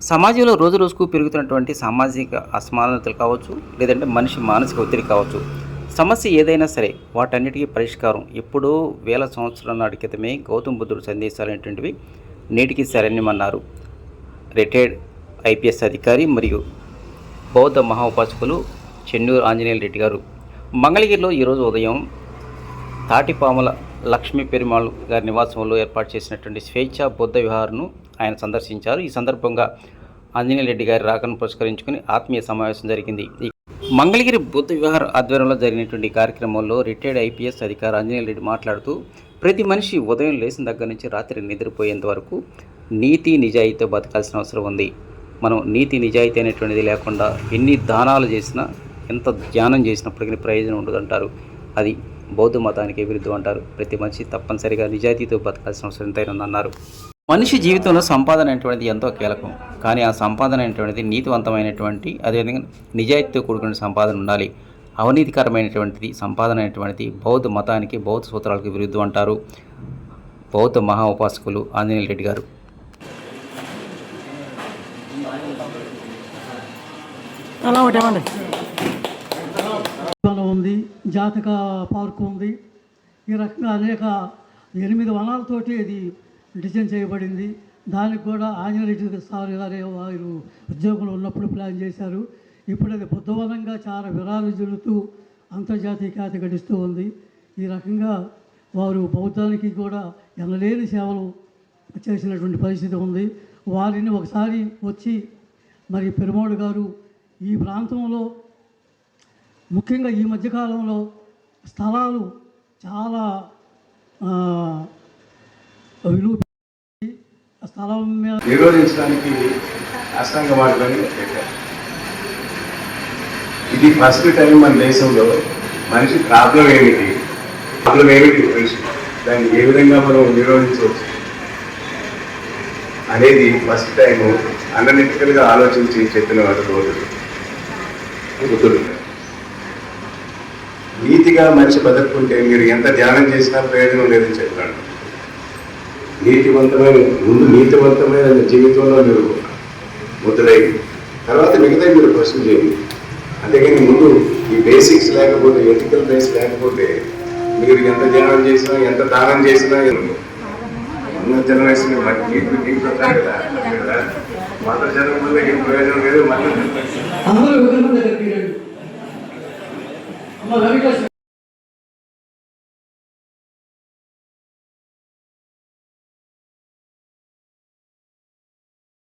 సమాజంలో రోజు రోజుకు పెరుగుతున్నటువంటి సామాజిక అసమానతలు కావచ్చు, లేదంటే మనిషి మానసిక ఒత్తిడి కావచ్చు. సమస్య ఏదైనా సరే వాటన్నిటికీ పరిష్కారం ఎప్పుడో వేల సంవత్సరాల నాటి క్రితమే గౌతమ బుద్ధుడు సందేశాలు అనేటువంటివి నేటికి శరణ్యమన్నారు. రిటైర్డ్ ఐపీఎస్ అధికారి మరియు బౌద్ధ మహోపాసకులు చెన్నూరు ఆంజనేయుల రెడ్డి గారు మంగళగిరిలో ఈరోజు ఉదయం తాటిపాముల లక్ష్మీ పెరుమాళ్ గారి నివాసంలో ఏర్పాటు చేసినటువంటి స్వేచ్ఛ బుద్ధ విహార్ను ఆయన సందర్శించారు. ఈ సందర్భంగా ఆంజనేయ రెడ్డి గారి రాకను పురస్కరించుకుని ఆత్మీయ సమావేశం జరిగింది. మంగళగిరి బుద్ధ విహార్ ఆధ్వర్యంలో జరిగినటువంటి కార్యక్రమంలో రిటైర్డ్ ఐపీఎస్ అధికారి ఆంజనేయ రెడ్డి మాట్లాడుతూ, ప్రతి మనిషి ఉదయం లేచిన దగ్గర నుంచి రాత్రి నిద్రపోయేంత వరకు నీతి నిజాయితీతో బతకాల్సిన అవసరం ఉంది. మనం నీతి నిజాయితీ అనేటువంటిది లేకుండా ఎన్ని దానాలు చేసినా, ఎంత ధ్యానం చేసినప్పటికీ ప్రయోజనం ఉండదంటారు. అది బౌద్ధ మతానికి విరుద్ధం అంటారు. ప్రతి మనిషి తప్పనిసరిగా నిజాయితీతో బతకాల్సిన అవసరం ఎంతైనా ఉందన్నారు. మనిషి జీవితంలో సంపాదన అనేటువంటిది ఎంతో కీలకం. కానీ ఆ సంపాదన అనేటువంటిది నీతివంతమైనటువంటి, అదేవిధంగా నిజాయితీతో కూడుకున్న సంపాదన ఉండాలి. అవినీతికరమైనటువంటిది సంపాదన అనేటువంటిది బౌద్ధ మతానికి, బౌద్ధ సూత్రాలకు విరుద్ధం అంటారు బౌద్ధ మహా ఉపాసకులు ఆంజనేయ రెడ్డి గారు. ఉంది, జాతక పార్కు ఉంది. ఈ రకంగా అనేక 8 వనాలతోటి ఇది డిజైన్ చేయబడింది. దానికి కూడా ఆంజనేయ సార్ గారు వారు ఉద్యోగంలో ఉన్నప్పుడు ప్లాన్ చేశారు. ఇప్పుడు అది బుద్ధవనంగా చాలా విరాజిల్లుతూ అంతర్జాతీయ ఖ్యాతి గడిస్తూ ఉంది. ఈ రకంగా వారు బౌద్ధానికి కూడా ఎనలేని సేవలు చేసినటువంటి పరిస్థితి ఉంది. వారిని ఒకసారి వచ్చి మరి పెరుమాళ్ గారు ఈ ప్రాంతంలో ముఖ్యంగా ఈ మధ్యకాలంలో స్థలాలు చాలా విలువ స్థలం నిరోధించడానికి అష్టాంగ మార్గాన్ని పెట్టారు. ఇది ఫస్ట్ టైం మన దేశంలో మనిషి ప్రాబ్లం ఏమిటి మనిషి దాన్ని ఏ విధంగా మనం నిరోధించవచ్చు అనేది ఫస్ట్ టైం అనలిటికల్గా ఆలోచించి చెప్పిన వాడు బుద్ధుడు. నీతిగా మనిషి బతుకుంటే మీరు ఎంత ధ్యానం చేసినా ప్రయోజనం లేదని చెప్పాడు. నీతివంతమైన జీవితంలో మీరు ముద్రై తర్వాత మిగతా మీరు క్వశ్చన్ చేయండి. అంతేగాని ముందు ఈ బేసిక్స్ లేకపోతే, ఎథికల్ బేస్ లేకపోతే మీరు ఎంత ధ్యానం చేసినా, ఎంత దానం చేసినా ఉన్న జనరేషన్ కదా మత జనం వల్ల ఏం ప్రయోజనం లేదు. మళ్ళీ